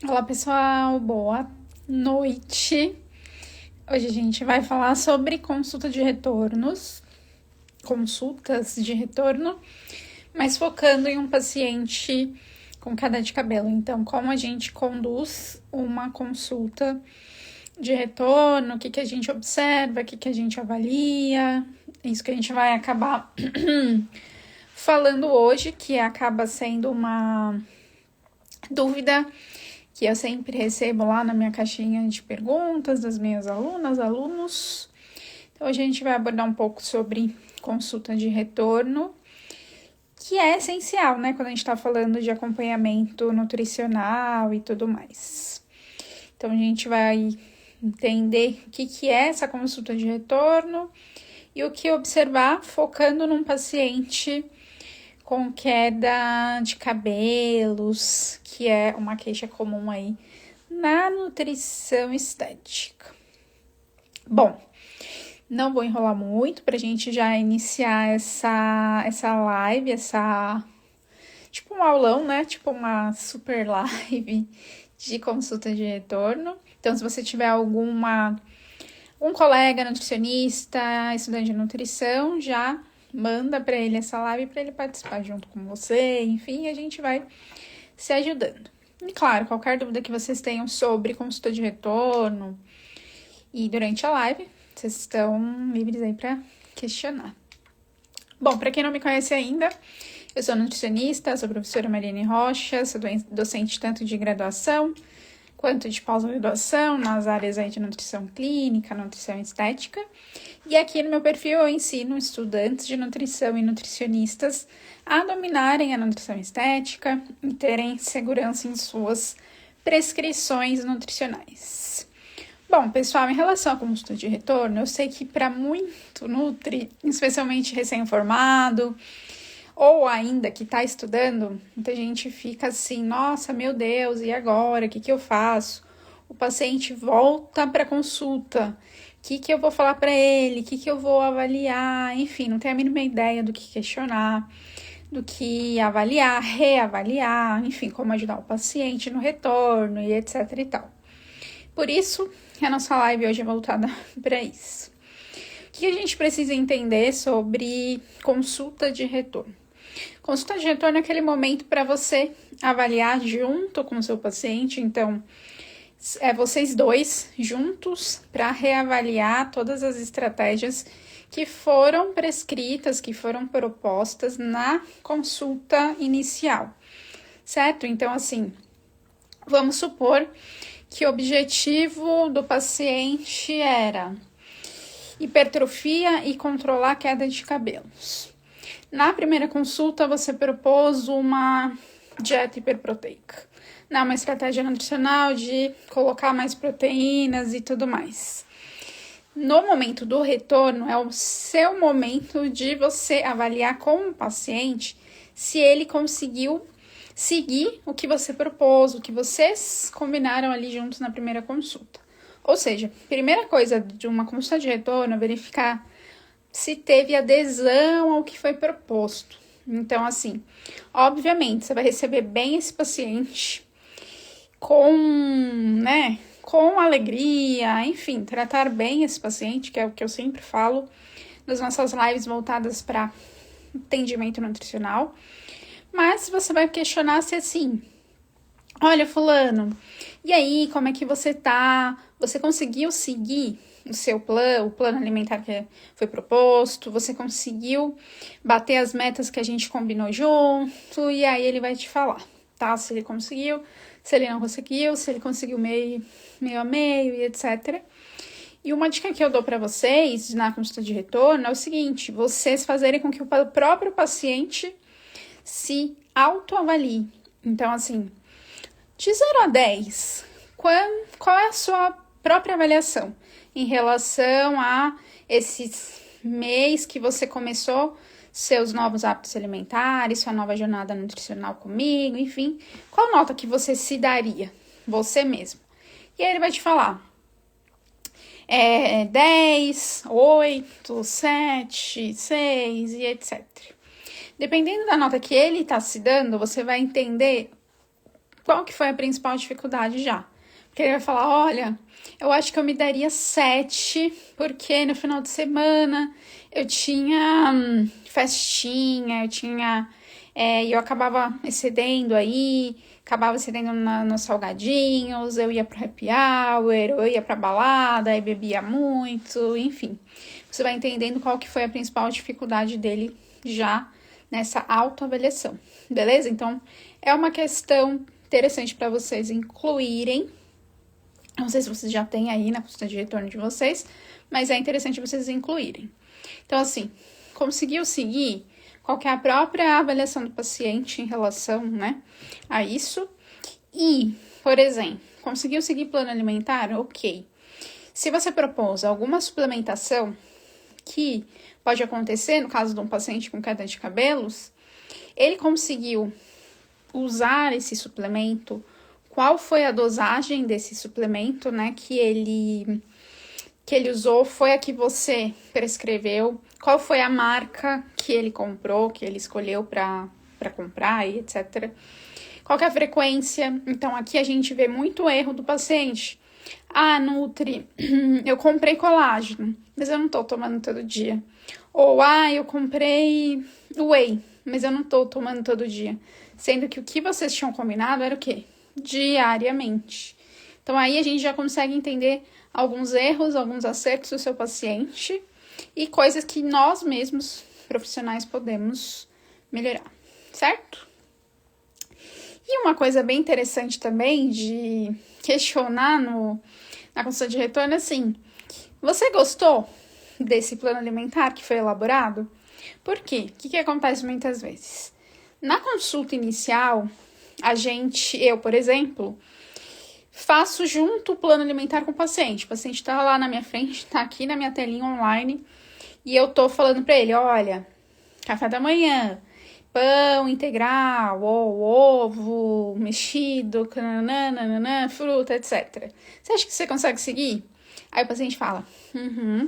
Olá, pessoal, boa noite. Hoje a gente vai falar sobre consultas de retorno, mas focando em um paciente com queda de cabelo. Então, como a gente conduz uma consulta de retorno, o que a gente observa, o que a gente avalia, isso que a gente vai acabar falando hoje, que acaba sendo uma dúvida que eu sempre recebo lá na minha caixinha de perguntas das minhas alunas, alunos. Então, hoje a gente vai abordar um pouco sobre consulta de retorno, que é essencial, né, quando a gente está falando de acompanhamento nutricional e tudo mais. Então, a gente vai entender o que é essa consulta de retorno e o que observar, focando num paciente com queda de cabelos, que é uma queixa comum aí na nutrição estética. Bom, não vou enrolar muito pra gente já iniciar essa live, tipo um aulão, né? Tipo uma super live de consulta de retorno. Então, se você tiver um colega nutricionista, estudante de nutrição, já manda para ele essa live para ele participar junto com você, enfim, a gente vai se ajudando. E claro, qualquer dúvida que vocês tenham sobre consulta de retorno e durante a live, vocês estão livres aí para questionar. Bom, para quem não me conhece ainda, eu sou nutricionista, sou a professora Mariane Rocha, sou docente tanto de graduação quanto de pós-graduação nas áreas aí de nutrição clínica, nutrição estética. E aqui no meu perfil eu ensino estudantes de nutrição e nutricionistas a dominarem a nutrição estética e terem segurança em suas prescrições nutricionais. Bom, pessoal, em relação à consulta de retorno, eu sei que para muito nutri, especialmente recém-formado, ou ainda que está estudando, muita gente fica assim, nossa, meu Deus, e agora? O que eu faço? O paciente volta para consulta. O que eu vou falar para ele? O que eu vou avaliar? Enfim, não tem a mínima ideia do que questionar, do que avaliar, reavaliar, enfim, como ajudar o paciente no retorno e etc e tal. Por isso, a nossa live hoje é voltada para isso. O que a gente precisa entender sobre consulta de retorno? Consulta de retorno é aquele momento para você avaliar junto com o seu paciente, então é vocês dois juntos para reavaliar todas as estratégias que foram prescritas, que foram propostas na consulta inicial, certo? Então, assim, vamos supor que o objetivo do paciente era hipertrofia e controlar a queda de cabelos. Na primeira consulta, você propôs uma dieta hiperproteica, uma estratégia nutricional de colocar mais proteínas e tudo mais. No momento do retorno, é o seu momento de você avaliar com o paciente se ele conseguiu seguir o que você propôs, o que vocês combinaram ali juntos na primeira consulta. Ou seja, primeira coisa de uma consulta de retorno é verificar se teve adesão ao que foi proposto. Então, assim, obviamente, você vai receber bem esse paciente com alegria, enfim, tratar bem esse paciente, que é o que eu sempre falo nas nossas lives voltadas para atendimento nutricional. Mas você vai questionar se assim, olha, fulano, e aí, como é que você tá? Você conseguiu seguir o plano alimentar que foi proposto? Você conseguiu bater as metas que a gente combinou junto? E aí ele vai te falar, tá? Se ele conseguiu, se ele não conseguiu, se ele conseguiu meio a meio e etc. E uma dica que eu dou para vocês na consulta de retorno é o seguinte: vocês fazerem com que o próprio paciente se autoavalie. Então, assim, de 0 a 10, qual é a sua própria avaliação em relação a esse mês que você começou seus novos hábitos alimentares, sua nova jornada nutricional comigo, enfim, qual nota que você se daria, você mesmo? E aí ele vai te falar 10, 8, 7, 6 e etc. Dependendo da nota que ele está se dando, você vai entender qual que foi a principal dificuldade já. Porque ele vai falar, olha, eu acho que eu me daria 7, porque no final de semana eu tinha festinha, eu acabava excedendo aí, acabava excedendo nos salgadinhos, eu ia pro happy hour, eu ia pra balada, aí bebia muito, enfim. Você vai entendendo qual que foi a principal dificuldade dele já nessa autoavaliação, beleza? Então, é uma questão interessante para vocês incluírem. Não sei se vocês já têm aí na consulta de retorno de vocês, mas é interessante vocês incluírem. Então, assim, conseguiu seguir qual que é a própria avaliação do paciente em relação, né, a isso. E, por exemplo, conseguiu seguir plano alimentar? Ok. Se você propôs alguma suplementação que pode acontecer no caso de um paciente com queda de cabelos, ele conseguiu usar esse suplemento, qual foi a dosagem desse suplemento, né, que ele usou, foi a que você prescreveu, qual foi a marca que ele comprou, que ele escolheu para comprar e etc. Qual que é a frequência? Então, aqui a gente vê muito erro do paciente. Ah, Nutri, eu comprei colágeno, mas eu não tô tomando todo dia. Ou, eu comprei whey, mas eu não tô tomando todo dia. Sendo que o que vocês tinham combinado era o quê? Diariamente. Então, aí a gente já consegue entender alguns erros, alguns acertos do seu paciente e coisas que nós mesmos, profissionais, podemos melhorar, certo? E uma coisa bem interessante também de questionar na consulta de retorno é assim, você gostou desse plano alimentar que foi elaborado? Por quê? O que acontece muitas vezes? Na consulta inicial, eu, por exemplo, faço junto o plano alimentar com o paciente. O paciente tá lá na minha frente, tá aqui na minha telinha online, e eu tô falando pra ele, olha, café da manhã, pão integral, ou ovo mexido, nananana, fruta, etc. Você acha que você consegue seguir? Aí o paciente fala,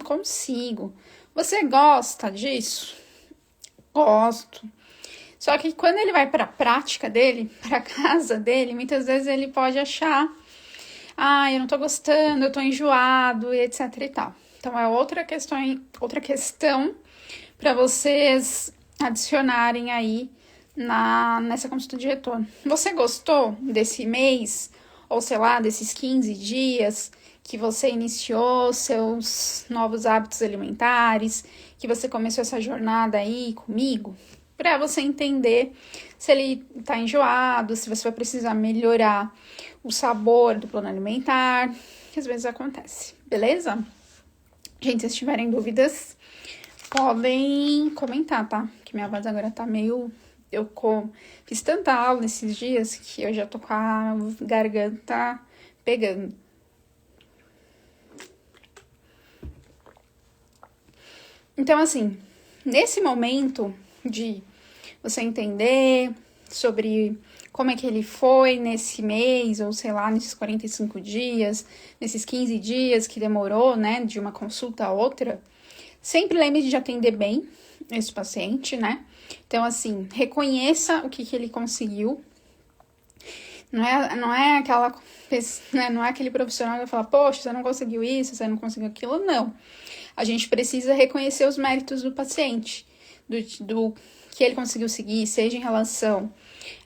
consigo. Você gosta disso? Gosto. Só que quando ele vai para a prática dele, para casa dele, muitas vezes ele pode achar, eu não tô gostando, eu tô enjoado, e etc e tal. Então é outra questão para vocês adicionarem aí nessa consulta de retorno. Você gostou desse mês, ou sei lá, desses 15 dias que você iniciou seus novos hábitos alimentares, que você começou essa jornada aí comigo? Para você entender se ele tá enjoado, se você vai precisar melhorar o sabor do plano alimentar, que às vezes acontece, beleza? Gente, se tiverem dúvidas, podem comentar, tá? Que minha voz agora tá meio... fiz tanta aula nesses dias que eu já tô com a garganta pegando. Então, assim, nesse momento de você entender sobre como é que ele foi nesse mês, ou sei lá, nesses 45 dias, nesses 15 dias que demorou, né, de uma consulta a outra, sempre lembre de atender bem esse paciente, né? Então, assim, reconheça o que ele conseguiu. Não é aquela, né, não é aquele profissional que vai falar, poxa, você não conseguiu isso, você não conseguiu aquilo, não. A gente precisa reconhecer os méritos do paciente, do que ele conseguiu seguir, seja em relação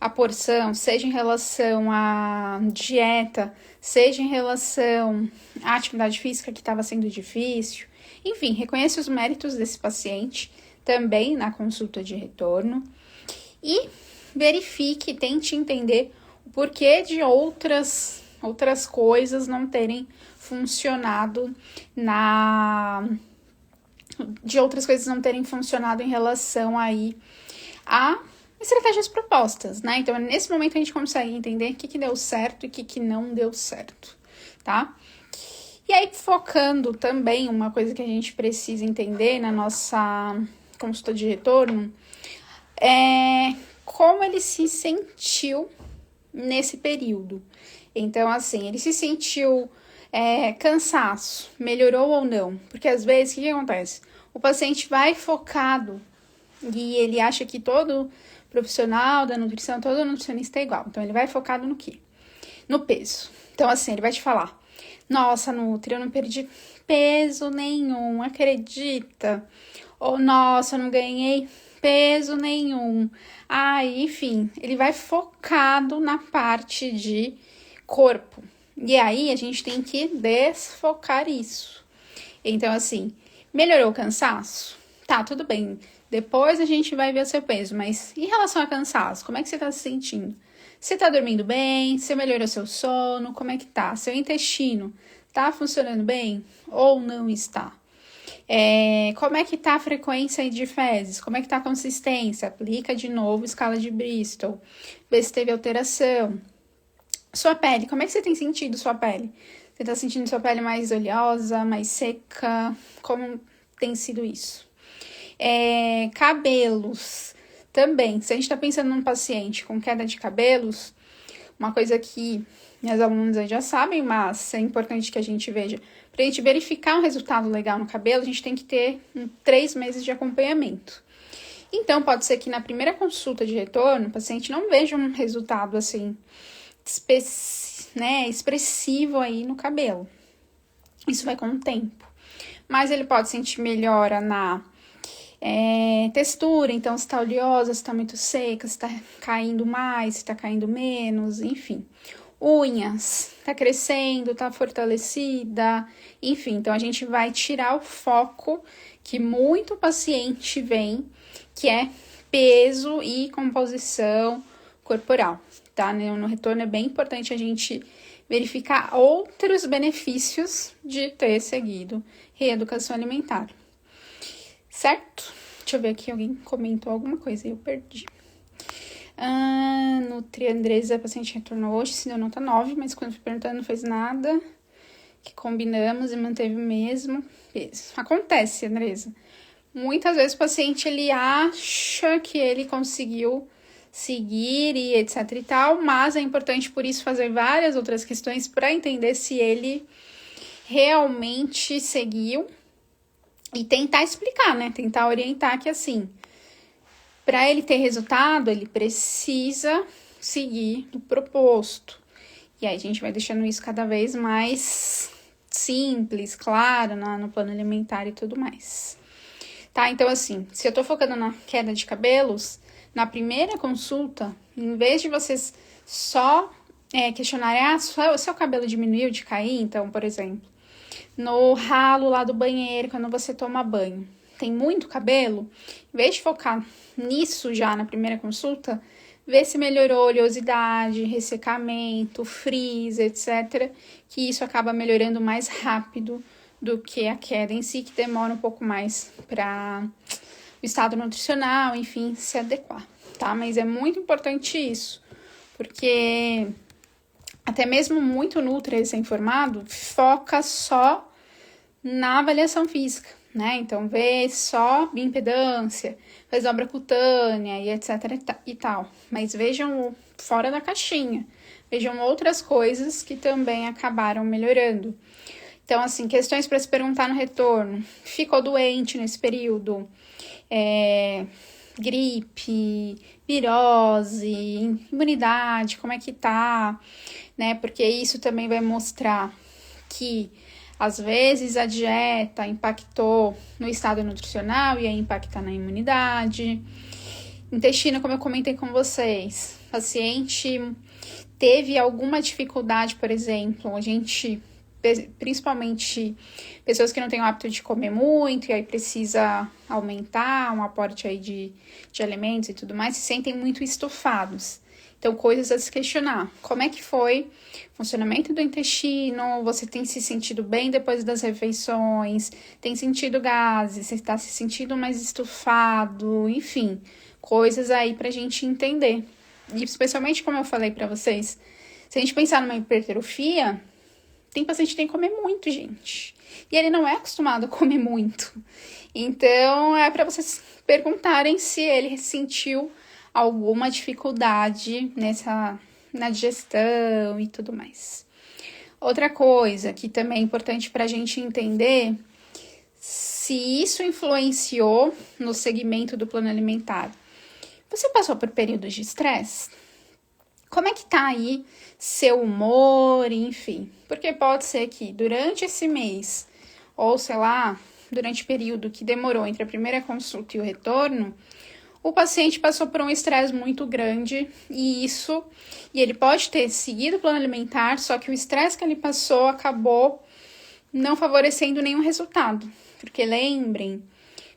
à porção, seja em relação à dieta, seja em relação à atividade física que estava sendo difícil. Enfim, reconheça os méritos desse paciente também na consulta de retorno e verifique, tente entender o porquê de outras coisas não terem funcionado em relação aí a estratégias propostas, né? Então, nesse momento a gente consegue entender o que deu certo e o que não deu certo, tá? E aí, focando também, uma coisa que a gente precisa entender na nossa consulta de retorno é como ele se sentiu nesse período. Então, assim, ele se sentiu cansaço, melhorou ou não? Porque às vezes, o que acontece? O paciente vai focado e ele acha que todo profissional da nutrição, todo nutricionista é igual. Então, ele vai focado no quê? no peso. Então, assim, ele vai te falar: nossa, Nutri, eu não perdi peso nenhum, acredita? Ou, nossa, eu não ganhei peso nenhum. Enfim, ele vai focado na parte de corpo. E aí, a gente tem que desfocar isso. Então, assim, melhorou o cansaço? Tá, tudo bem. Depois a gente vai ver o seu peso. Mas em relação a cansaço, como é que você tá se sentindo? Você tá dormindo bem? Você melhorou seu sono? Como é que tá? Seu intestino tá funcionando bem ou não está? Como é que tá a frequência de fezes? Como é que tá a consistência? Aplica de novo escala de Bristol. Vê se teve alteração. Sua pele, como é que você tem sentido sua pele? Você tá sentindo sua pele mais oleosa, mais seca? Como tem sido isso? Cabelos também. Se a gente tá pensando num paciente com queda de cabelos, uma coisa que minhas alunas aí já sabem, mas é importante que a gente veja. Pra gente verificar um resultado legal no cabelo, a gente tem que ter 3 meses de acompanhamento. Então, pode ser que na primeira consulta de retorno, o paciente não veja um resultado assim, expressivo aí no cabelo. Isso vai com o tempo. Mas ele pode sentir melhora na textura, então se tá oleosa, se tá muito seca, se tá caindo mais, se tá caindo menos, enfim. Unhas, tá crescendo, tá fortalecida, enfim. Então, a gente vai tirar o foco que muito paciente vem, que é peso e composição corporal, tá? No retorno é bem importante a gente verificar outros benefícios de ter seguido reeducação alimentar. Certo? Deixa eu ver aqui, alguém comentou alguma coisa e eu perdi. Nutri Andresa, a paciente retornou hoje, se deu nota 9, mas quando fui perguntando não fez nada. Que combinamos e manteve o mesmo peso. Acontece, Andresa. Muitas vezes o paciente, ele acha que ele conseguiu seguir e etc e tal, mas é importante por isso fazer várias outras questões para entender se ele realmente seguiu e tentar explicar, né? Tentar orientar que assim, para ele ter resultado, ele precisa seguir o proposto. E aí a gente vai deixando isso cada vez mais simples, claro, no plano alimentar e tudo mais. Tá? Então, assim, se eu tô focando na queda de cabelos, na primeira consulta, em vez de vocês só questionarem, o seu cabelo diminuiu de cair? Então, por exemplo, no ralo lá do banheiro, quando você toma banho, tem muito cabelo? Em vez de focar nisso já na primeira consulta, vê se melhorou oleosidade, ressecamento, frizz, etc. Que isso acaba melhorando mais rápido do que a queda em si, que demora um pouco mais para o estado nutricional, enfim, se adequar, tá? Mas é muito importante isso, porque até mesmo muito nutri recém-formado foca só na avaliação física, né? Então, vê só bioimpedância, faz obra cutânea e etc e tal. Mas vejam fora da caixinha, vejam outras coisas que também acabaram melhorando. Então, assim, questões para se perguntar no retorno. Ficou doente nesse período? Gripe, virose, imunidade, como é que tá, né? Porque isso também vai mostrar que às vezes a dieta impactou no estado nutricional e aí impacta na imunidade. Intestino, como eu comentei com vocês, paciente teve alguma dificuldade, por exemplo, a gente, principalmente pessoas que não têm o hábito de comer muito e aí precisa aumentar um aporte aí de alimentos e tudo mais, se sentem muito estufados. Então, coisas a se questionar. Como é que foi o funcionamento do intestino? Você tem se sentido bem depois das refeições? Tem sentido gases? Você está se sentindo mais estufado? Enfim, coisas aí pra gente entender. E especialmente, como eu falei pra vocês, se a gente pensar numa hipertrofia, tem paciente que tem que comer muito, gente. E ele não é acostumado a comer muito. Então, é pra vocês perguntarem se ele sentiu alguma dificuldade na digestão e tudo mais. Outra coisa que também é importante para a gente entender se isso influenciou no segmento do plano alimentar. Você passou por períodos de estresse? como é que tá aí seu humor, enfim. Porque pode ser que durante esse mês, ou sei lá, durante o período que demorou entre a primeira consulta e o retorno, o paciente passou por um estresse muito grande e ele pode ter seguido o plano alimentar, só que o estresse que ele passou acabou não favorecendo nenhum resultado. Porque lembrem,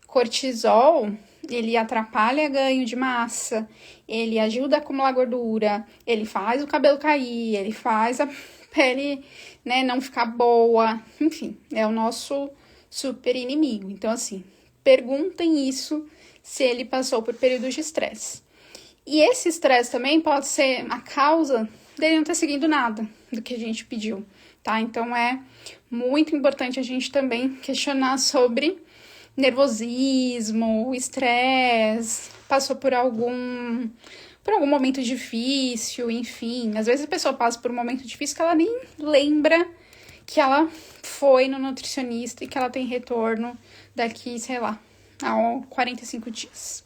cortisol, ele atrapalha ganho de massa, ele ajuda a acumular gordura, ele faz o cabelo cair, ele faz a pele, né, não ficar boa, enfim, é o nosso super inimigo. Então, assim, perguntem isso se ele passou por períodos de estresse. E esse estresse também pode ser a causa dele não ter seguido nada do que a gente pediu, tá? Então, é muito importante a gente também questionar sobre nervosismo, estresse, passou por algum momento difícil, enfim. Às vezes a pessoa passa por um momento difícil que ela nem lembra que ela foi no nutricionista e que ela tem retorno daqui, sei lá, a 45 dias.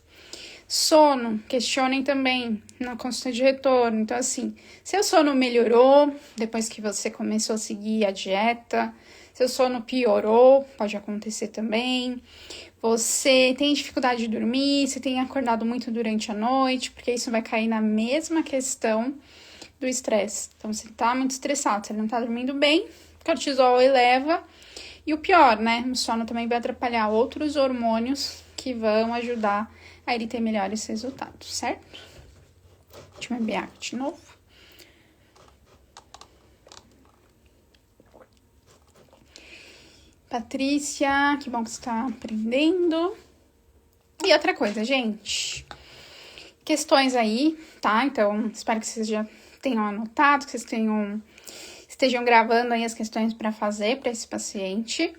Sono, questionem também na consulta de retorno. Então, assim, seu sono melhorou depois que você começou a seguir a dieta, seu sono piorou, pode acontecer também. Você tem dificuldade de dormir, você tem acordado muito durante a noite, porque isso vai cair na mesma questão do estresse. Então, se ele tá muito estressado, se ele não tá dormindo bem, o cortisol eleva. E o pior, né? O sono também vai atrapalhar outros hormônios que vão ajudar a ele ter melhores resultados, certo? Deixa eu beber água de novo. Patrícia, que bom que você está aprendendo. E outra coisa, gente, questões aí, tá? Então, espero que vocês já tenham anotado, que vocês estejam gravando aí as questões para fazer para esse paciente.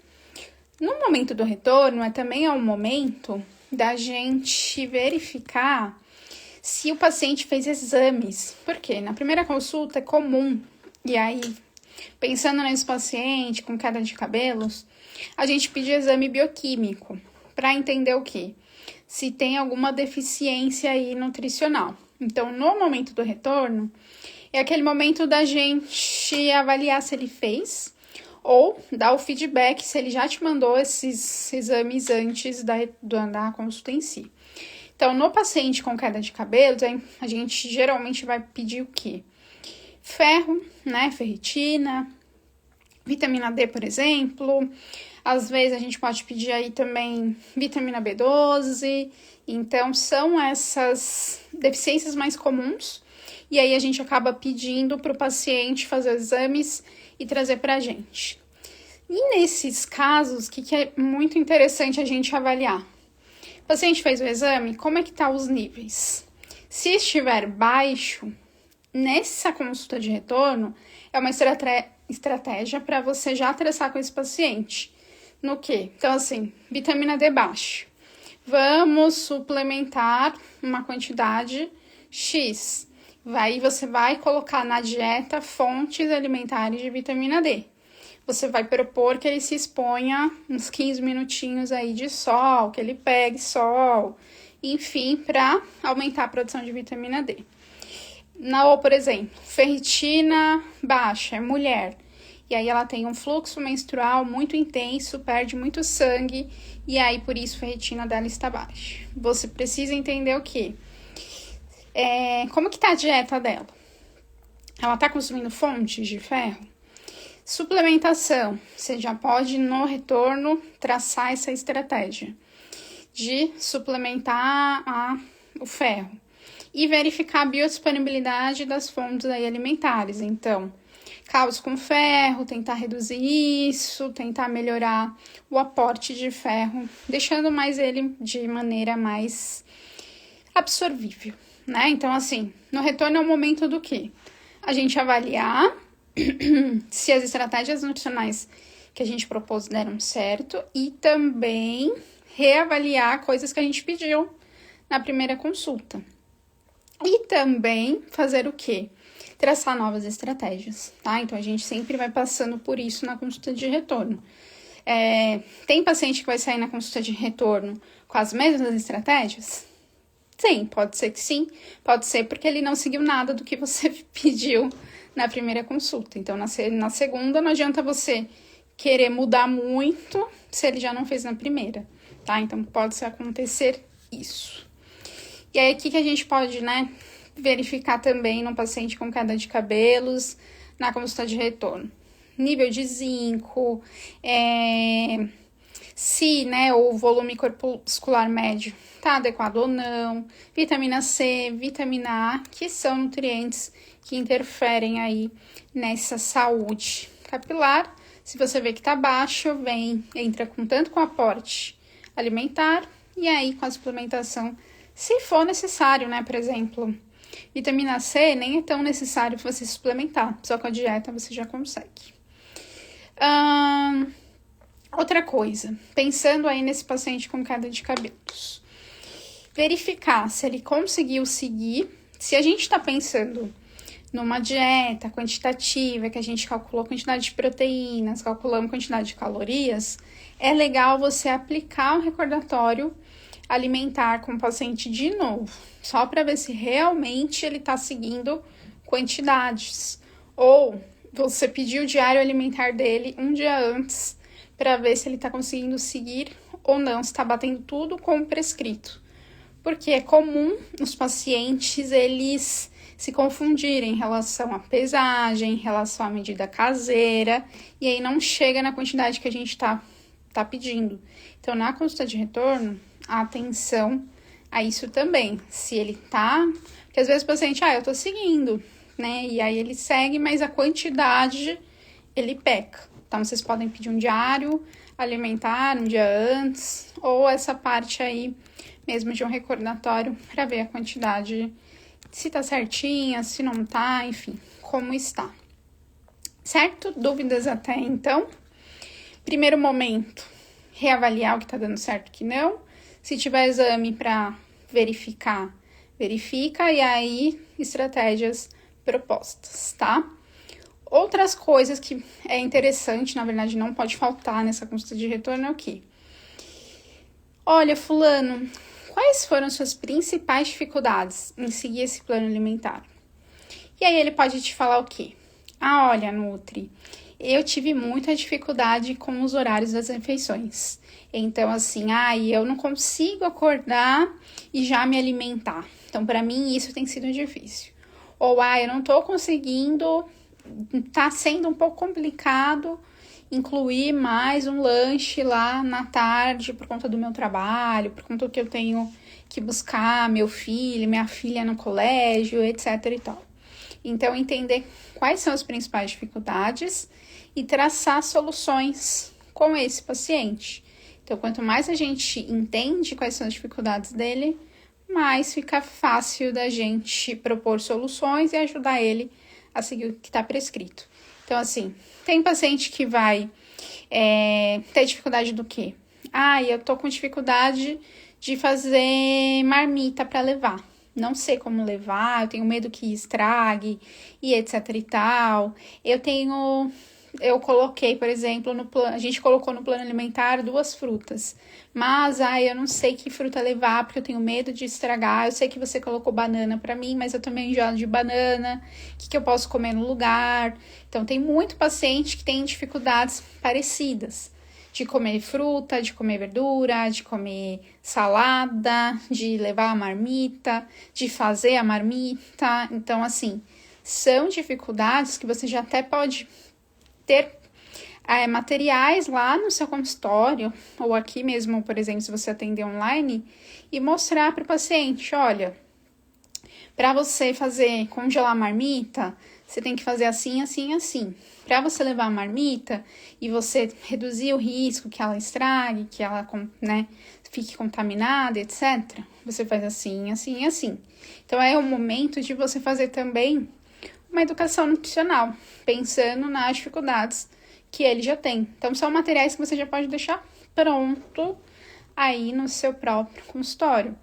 No momento do retorno, também é um momento da gente verificar se o paciente fez exames. Por quê? Na primeira consulta é comum, e aí, pensando nesse paciente com queda de cabelos, a gente pede exame bioquímico para entender o quê? Se tem alguma deficiência aí nutricional. Então, no momento do retorno, é aquele momento da gente avaliar se ele fez ou dar o feedback se ele já te mandou esses exames antes da consulta em si. Então, no paciente com queda de cabelos, a gente geralmente vai pedir o quê? Ferro, né? Ferritina, vitamina D, por exemplo. Às vezes, a gente pode pedir aí também vitamina B12. Então, são essas deficiências mais comuns. E aí, a gente acaba pedindo para o paciente fazer exames e trazer para a gente. E nesses casos, o que é muito interessante a gente avaliar? O paciente fez o exame, como é que tá os níveis? Se estiver baixo, nessa consulta de retorno, é uma estratégia para você já traçar com esse paciente. No quê? Então, assim, vitamina D baixa. Vamos suplementar uma quantidade X. Você vai colocar na dieta fontes alimentares de vitamina D. Você vai propor que ele se exponha uns 15 minutinhos aí de sol, que ele pegue sol, enfim, para aumentar a produção de vitamina D. Ou, por exemplo, ferritina baixa, é mulher. E aí ela tem um fluxo menstrual muito intenso, perde muito sangue, e aí por isso a ferritina dela está baixa. Você precisa entender o quê? Como que tá a dieta dela? Ela tá consumindo fontes de ferro? Suplementação, você já pode no traçar essa estratégia de suplementar o ferro e verificar a biodisponibilidade das fontes aí alimentares. Então, cálcio com ferro, tentar reduzir isso, tentar melhorar o aporte de ferro, deixando mais ele de maneira mais absorvível, né? Então, assim, no retorno é o momento do quê? A gente avaliar se as estratégias nutricionais que a gente propôs deram certo e também reavaliar coisas que a gente pediu na primeira consulta. E também fazer o quê? Traçar novas estratégias, tá? Então, a gente sempre vai passando por isso na consulta de retorno. Tem paciente que vai sair na consulta de retorno com as mesmas estratégias? Sim, pode ser que sim. Pode ser porque ele não seguiu nada do que você pediu na primeira consulta. Então, na segunda, não adianta você querer mudar muito se ele já não fez na primeira, tá? Então, pode acontecer isso. E aí, o que a gente pode, verificar também no paciente com queda de cabelos na consulta de retorno? Nível de zinco, se, o volume corpuscular médio tá adequado ou não, vitamina C, vitamina A, que são nutrientes que interferem aí nessa saúde capilar. Se você vê que tá baixo, entra tanto com aporte alimentar e aí com a suplementação, se for necessário, por exemplo, vitamina C nem é tão necessário você suplementar, só com a dieta você já consegue. Outra coisa, pensando aí nesse paciente com queda de cabelos, verificar se ele conseguiu seguir. Se a gente está pensando numa dieta quantitativa, que a gente calculou a quantidade de proteínas, calculamos a quantidade de calorias, é legal você aplicar um recordatório alimentar com o paciente de novo, só para ver se realmente ele está seguindo quantidades. Ou você pedir o diário alimentar dele um dia antes, para ver se ele está conseguindo seguir ou não, se está batendo tudo como prescrito. Porque é comum os pacientes, eles se confundirem em relação à pesagem, em relação à medida caseira, e aí não chega na quantidade que a gente tá pedindo. Então, na consulta de retorno, atenção a isso também. Se ele tá... Porque às vezes o paciente, eu tô seguindo, E aí ele segue, mas a quantidade ele peca. Então, vocês podem pedir um diário alimentar um dia antes, ou essa parte aí mesmo de um recordatório para ver a quantidade, se tá certinha, se não tá, enfim, como está. Certo? Dúvidas até então? Primeiro momento, reavaliar o que tá dando certo e o que não. Se tiver exame para verificar, verifica, e aí estratégias propostas, tá? Outras coisas que é interessante, na verdade não pode faltar nessa consulta de retorno é o quê? Olha, fulano, quais foram suas principais dificuldades em seguir esse plano alimentar? E aí ele pode te falar o quê? Olha, Nutri, eu tive muita dificuldade com os horários das refeições. Então, assim, eu não consigo acordar e já me alimentar. Então, para mim, isso tem sido difícil. Ou, eu não tô conseguindo... Tá sendo um pouco complicado incluir mais um lanche lá na tarde por conta do meu trabalho, por conta que eu tenho que buscar meu filho, minha filha no colégio, etc e tal. Então, entender quais são as principais dificuldades e traçar soluções com esse paciente. Então, quanto mais a gente entende quais são as dificuldades dele, mais fica fácil da gente propor soluções e ajudar ele a seguir o que está prescrito. Então, assim, tem paciente que vai ter dificuldade do quê? Eu tô com dificuldade de fazer marmita para levar. Não sei como levar, eu tenho medo que estrague e etc e tal. Eu coloquei, por exemplo, a gente colocou no plano alimentar 2 frutas. Mas, eu não sei que fruta levar, porque eu tenho medo de estragar. Eu sei que você colocou banana para mim, mas eu também enjoo de banana. O que eu posso comer no lugar? Então, tem muito paciente que tem dificuldades parecidas. De comer fruta, de comer verdura, de comer salada, de levar a marmita, de fazer a marmita. Então, assim, são dificuldades que você já até pode ter materiais lá no seu consultório, ou aqui mesmo, por exemplo, se você atender online, e mostrar para o paciente, olha, para você congelar a marmita, você tem que fazer assim, assim, assim. Para você levar a marmita e você reduzir o risco que ela estrague, que ela, fique contaminada, etc., você faz assim, assim, assim. Então, é o momento de você fazer também uma educação nutricional, pensando nas dificuldades que ele já tem. Então, são materiais que você já pode deixar pronto aí no seu próprio consultório.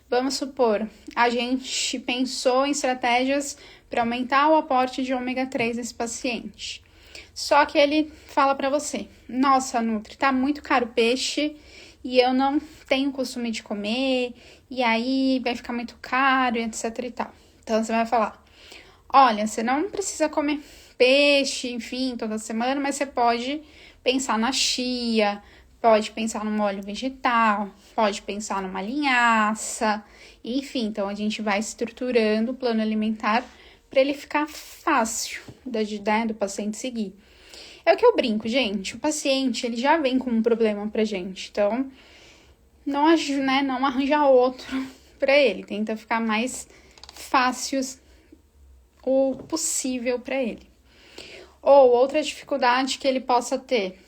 Vamos supor, a gente pensou em estratégias para aumentar o aporte de ômega 3 nesse paciente. Só que ele fala para você, nossa, Nutri, tá muito caro o peixe e eu não tenho costume de comer, e aí vai ficar muito caro, etc e tal. Então, você vai falar, olha, você não precisa comer peixe, enfim, toda semana, mas você pode pensar na chia, pode pensar num óleo vegetal, pode pensar numa linhaça, enfim. Então, a gente vai estruturando o plano alimentar para ele ficar fácil do paciente seguir. É o que eu brinco, gente, o paciente, ele já vem com um problema pra gente, então não arranja outro pra ele, tenta ficar mais fácil o possível pra ele. Ou outra dificuldade que ele possa ter,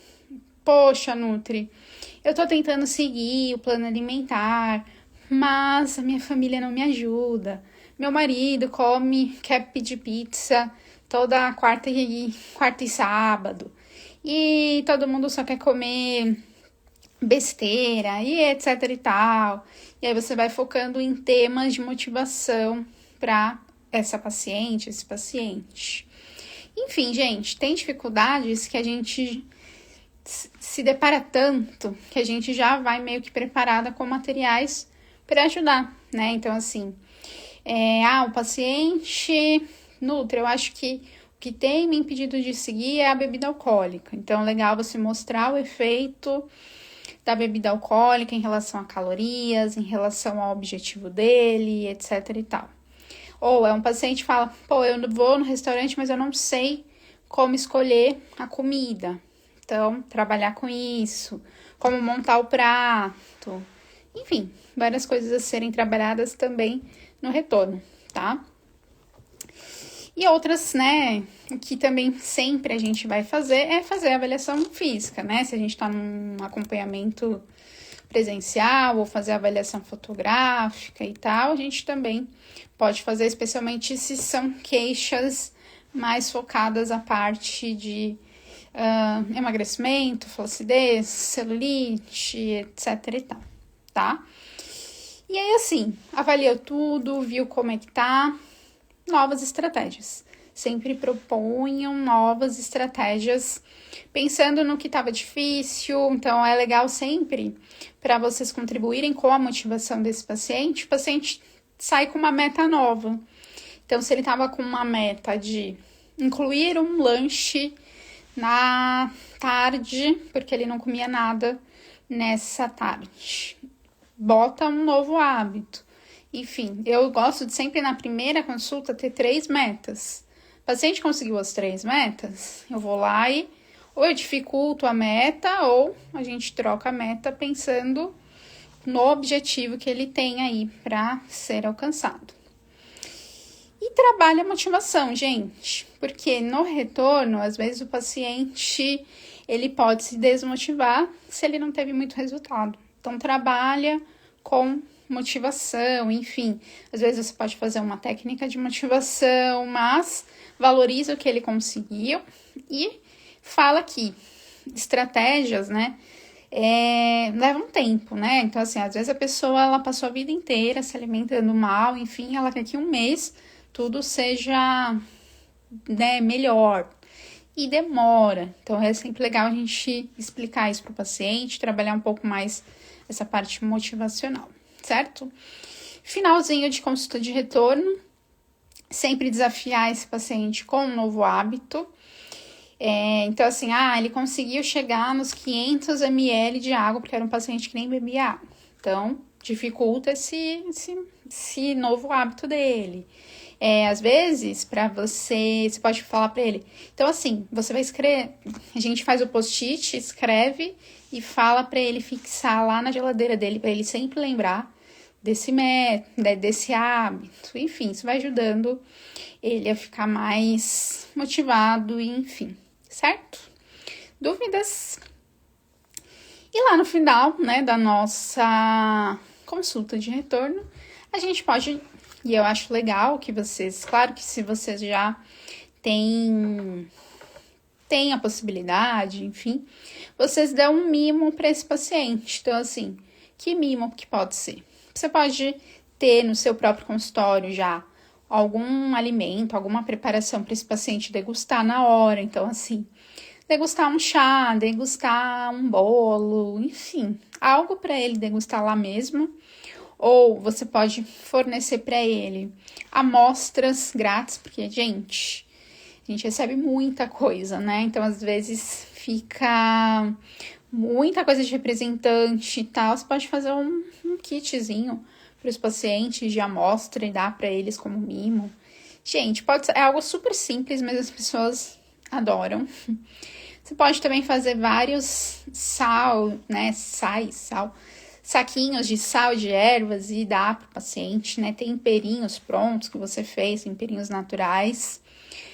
poxa, Nutri, eu tô tentando seguir o plano alimentar, mas a minha família não me ajuda, meu marido quer pedir pizza toda quarta e sábado. E todo mundo só quer comer besteira e etc e tal. E aí você vai focando em temas de motivação para essa paciente, esse paciente. Enfim, gente, tem dificuldades que a gente se depara tanto que a gente já vai meio que preparada com materiais para ajudar, né? Então, assim, o paciente Nutri, eu acho que o que tem me impedido de seguir é a bebida alcoólica. Então, é legal você mostrar o efeito da bebida alcoólica em relação a calorias, em relação ao objetivo dele, etc e tal. Ou é um paciente que fala, eu vou no restaurante, mas eu não sei como escolher a comida. Então, trabalhar com isso, como montar o prato. Enfim, várias coisas a serem trabalhadas também no retorno, tá? E outras, né, o que também sempre a gente vai fazer é fazer a avaliação física, né? Se a gente tá num acompanhamento presencial ou fazer a avaliação fotográfica e tal, a gente também pode fazer, especialmente se são queixas mais focadas à parte de emagrecimento, flacidez, celulite, etc e tal, tá? E aí, assim, avaliou tudo, viu como é que tá, novas estratégias. Sempre proponham novas estratégias, pensando no que estava difícil. Então, é legal sempre para vocês contribuírem com a motivação desse paciente. O paciente sai com uma meta nova. Então, se ele estava com uma meta de incluir um lanche na tarde, porque ele não comia nada nessa tarde, bota um novo hábito. Enfim, eu gosto de sempre na primeira consulta ter 3 metas. O paciente conseguiu as 3 metas, eu vou lá e ou eu dificulto a meta ou a gente troca a meta pensando no objetivo que ele tem aí para ser alcançado. E trabalha a motivação, gente, porque no retorno, às vezes o paciente ele pode se desmotivar se ele não teve muito resultado. Então, trabalha com motivação, enfim. Às vezes você pode fazer uma técnica de motivação, mas valoriza o que ele conseguiu e fala que estratégias, né, levam tempo, né? Então, assim, às vezes a pessoa, ela passou a vida inteira se alimentando mal, enfim, ela quer que um mês tudo seja, né, melhor. E demora. Então, é sempre legal a gente explicar isso para o paciente, trabalhar um pouco mais essa parte motivacional, certo? Finalzinho de consulta de retorno, sempre desafiar esse paciente com um novo hábito. Então, assim, ele conseguiu chegar nos 500 ml de água, porque era um paciente que nem bebia água. Então, dificulta esse novo hábito dele. Às vezes, você pode falar para ele. Então, assim, você vai escrever, a gente faz o post-it, escreve e fala para ele fixar lá na geladeira dele, para ele sempre lembrar desse método, desse hábito. Enfim, isso vai ajudando ele a ficar mais motivado, enfim, certo? Dúvidas? E lá no final, né, da nossa consulta de retorno, a gente pode, e eu acho legal que vocês, claro que se vocês já têm a possibilidade, enfim, vocês dão um mimo para esse paciente. Então, assim, que mimo que pode ser? Você pode ter no seu próprio consultório já algum alimento, alguma preparação para esse paciente degustar na hora. Então, assim, degustar um chá, degustar um bolo, enfim, algo para ele degustar lá mesmo. Ou você pode fornecer para ele amostras grátis, porque, gente, a gente recebe muita coisa, né? Então, às vezes, fica muita coisa de representante e tal. Você pode fazer um kitzinho para os pacientes de amostra e dar para eles como mimo. Gente, é algo super simples, mas as pessoas adoram. Você pode também fazer vários saquinhos de sal de ervas e dar para o paciente, né? Temperinhos prontos que você fez, temperinhos naturais.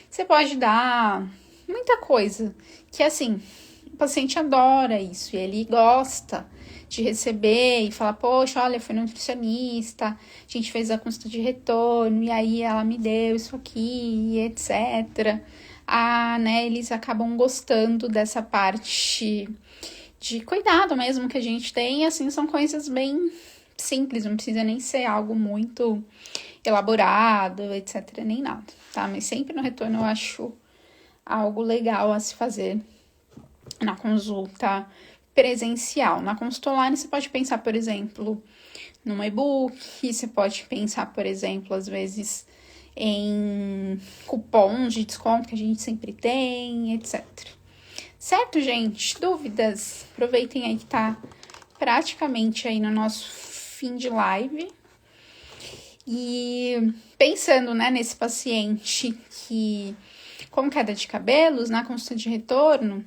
Você pode dar muita coisa, que assim, o paciente adora isso e ele gosta de receber e falar, poxa, olha, foi nutricionista, a gente fez a consulta de retorno e aí ela me deu isso aqui, etc. Eles acabam gostando dessa parte de cuidado mesmo que a gente tem, e assim, são coisas bem simples, não precisa nem ser algo muito elaborado, etc, nem nada, tá? Mas sempre no retorno eu acho algo legal a se fazer na consulta presencial. Na consulta online você pode pensar, por exemplo, num e-book, você pode pensar, por exemplo, às vezes em cupons de desconto que a gente sempre tem, etc. Certo, gente? Dúvidas? Aproveitem aí que tá praticamente aí no nosso fim de live. E pensando, né, nesse paciente que com queda de cabelos, na consulta de retorno,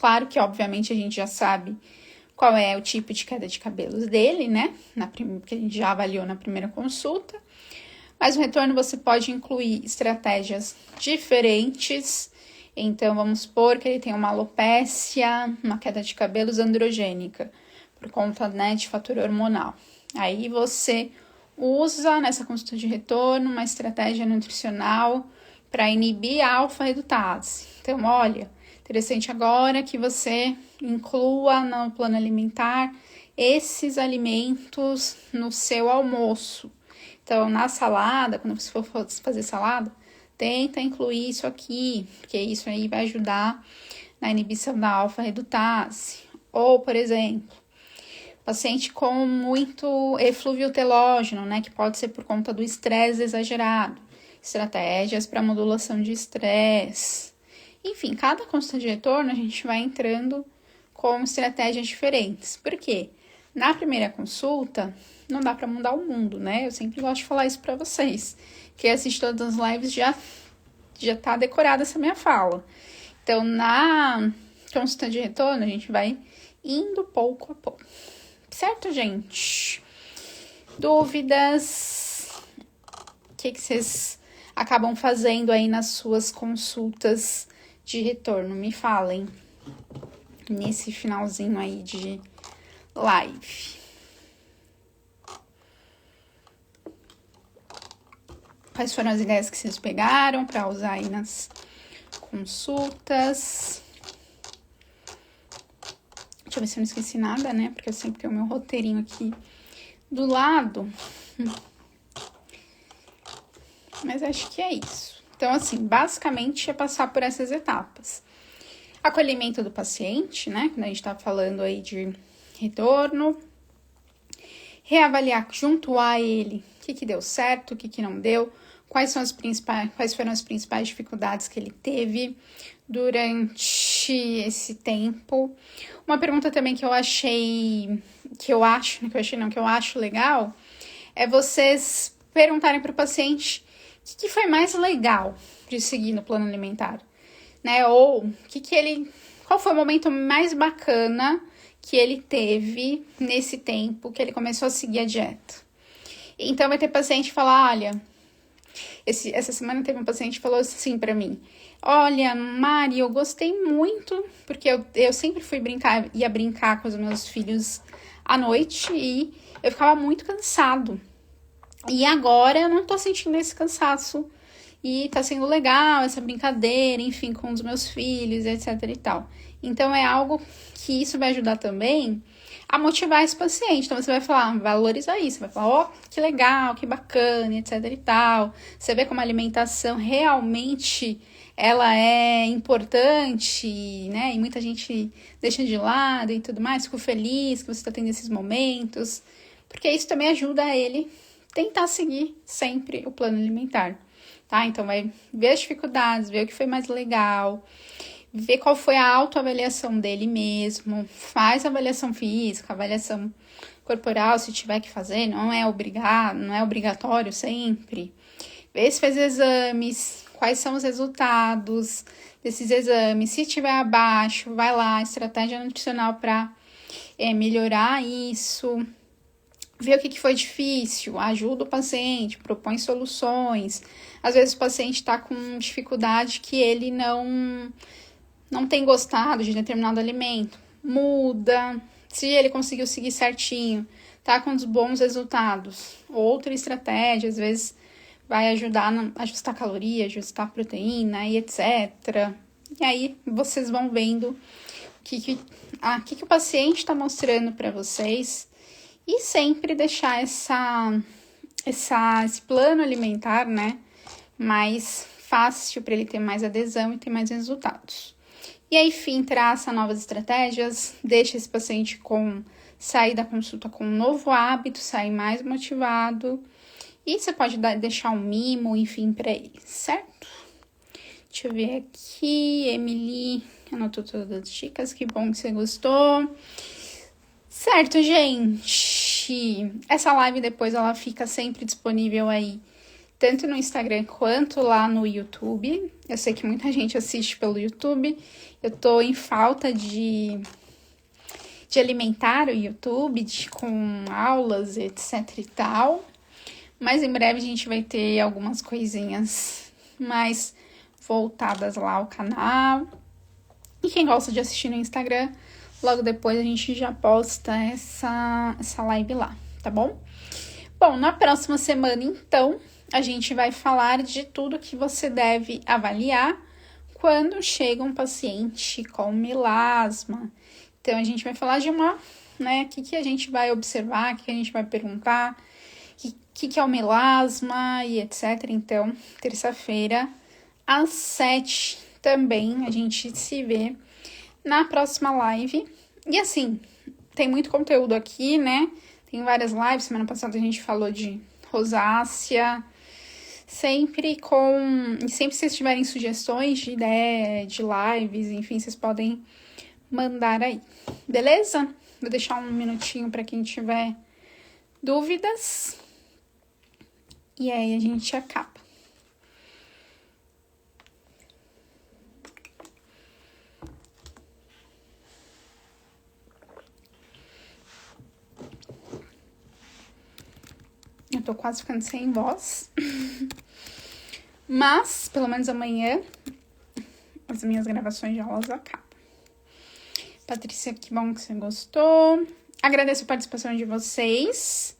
claro que obviamente a gente já sabe qual é o tipo de queda de cabelos dele, né, que a gente já avaliou na primeira consulta. Mas no retorno você pode incluir estratégias diferentes. Então, vamos supor que ele tem uma alopécia, uma queda de cabelos androgênica, por conta, né, de fator hormonal. Aí você usa nessa consulta de retorno uma estratégia nutricional para inibir a alfa-redutase. Então, olha, interessante agora que você inclua no plano alimentar esses alimentos no seu almoço. Então, na salada, quando você for fazer salada, tenta incluir isso aqui, porque isso aí vai ajudar na inibição da alfa-redutase. Ou, por exemplo, paciente com muito eflúvio telógeno, né, que pode ser por conta do estresse exagerado. Estratégias para modulação de estresse. Enfim, cada consulta de retorno a gente vai entrando com estratégias diferentes. Por quê? Na primeira consulta, não dá para mudar o mundo, né? Eu sempre gosto de falar isso para vocês. Quem assiste todas as lives já tá decorada essa minha fala. Então, na consulta de retorno, a gente vai indo pouco a pouco. Certo, gente? Dúvidas? O que vocês acabam fazendo aí nas suas consultas de retorno? Me falem. Nesse finalzinho aí de live. Quais foram as ideias que vocês pegaram para usar aí nas consultas? Deixa eu ver se eu não esqueci nada, né? Porque eu sempre tenho o meu roteirinho aqui do lado. Mas acho que é isso. Então, assim, basicamente é passar por essas etapas. Acolhimento do paciente, né? Quando a gente tá falando aí de retorno. Reavaliar junto a ele o que deu certo, o que não deu. Quais foram as principais dificuldades que ele teve durante esse tempo. Uma pergunta também que eu acho legal, é vocês perguntarem para o paciente o que foi mais legal de seguir no plano alimentar, né? Ou qual foi o momento mais bacana que ele teve nesse tempo que ele começou a seguir a dieta. Então, vai ter paciente que fala, olha, essa semana teve um paciente que falou assim pra mim, olha, Mari, eu gostei muito, porque eu sempre ia brincar com os meus filhos à noite e eu ficava muito cansado. E agora eu não tô sentindo esse cansaço e tá sendo legal essa brincadeira, enfim, com os meus filhos, etc e tal. Então, é algo que isso vai ajudar também a motivar esse paciente. Então, você vai falar, valorizar isso. Você vai falar, que legal, que bacana, etc e tal. Você vê como a alimentação realmente ela é importante, né? E muita gente deixa de lado e tudo mais. Fico feliz que você está tendo esses momentos, porque isso também ajuda ele tentar seguir sempre o plano alimentar, tá? Então, vai ver as dificuldades, ver o que foi mais legal, ver qual foi a autoavaliação dele mesmo, faz avaliação física, avaliação corporal, se tiver que fazer, não é obrigado, não é obrigatório sempre. Vê se fez exames, quais são os resultados desses exames, se tiver abaixo, vai lá, estratégia nutricional para melhorar isso. Vê o que foi difícil, ajuda o paciente, propõe soluções. Às vezes o paciente está com dificuldade que ele não tem gostado de determinado alimento. Muda. Se ele conseguiu seguir certinho, tá com os bons resultados. Outra estratégia, às vezes, vai ajudar a ajustar caloria, ajustar proteína e etc. E aí, vocês vão vendo o que o paciente está mostrando para vocês. E sempre deixar esse plano alimentar, né, mais fácil para ele ter mais adesão e ter mais resultados. E aí, enfim, traça novas estratégias, deixa esse paciente sair da consulta com um novo hábito, sair mais motivado. E você pode deixar um mimo, enfim, para ele, certo? Deixa eu ver aqui, Emily anotou todas as dicas, que bom que você gostou. Certo, gente, essa live depois ela fica sempre disponível aí, tanto no Instagram quanto lá no YouTube. Eu sei que muita gente assiste pelo YouTube. Eu tô em falta de alimentar o YouTube com aulas, etc e tal. Mas em breve a gente vai ter algumas coisinhas mais voltadas lá ao canal. E quem gosta de assistir no Instagram, logo depois a gente já posta essa live lá, tá bom? Bom, na próxima semana, então, a gente vai falar de tudo que você deve avaliar quando chega um paciente com melasma. Então, a gente vai falar de o que a gente vai observar, o que a gente vai perguntar, o que é o melasma e etc. Então, terça-feira, às 7 também, a gente se vê na próxima live. E assim, tem muito conteúdo aqui, né? Tem várias lives. Semana passada a gente falou de rosácea. Sempre se vocês tiverem sugestões de ideia, de lives, enfim, vocês podem mandar aí. Beleza? Vou deixar um minutinho para quem tiver dúvidas. E aí a gente acaba. Eu tô quase ficando sem voz. Mas, pelo menos amanhã, as minhas gravações de aulas acabam. Patrícia, que bom que você gostou. Agradeço a participação de vocês.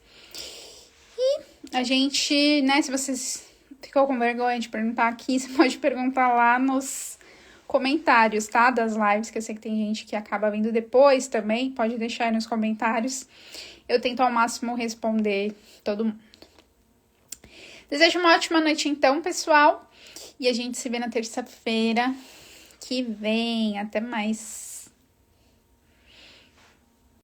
E a gente, né, se vocês ficou com vergonha de perguntar aqui, você pode perguntar lá nos comentários, tá? Das lives, que eu sei que tem gente que acaba vindo depois também. Pode deixar aí nos comentários. Eu tento ao máximo responder todo mundo. Desejo uma ótima noite então, pessoal. E a gente se vê na terça-feira que vem. Até mais.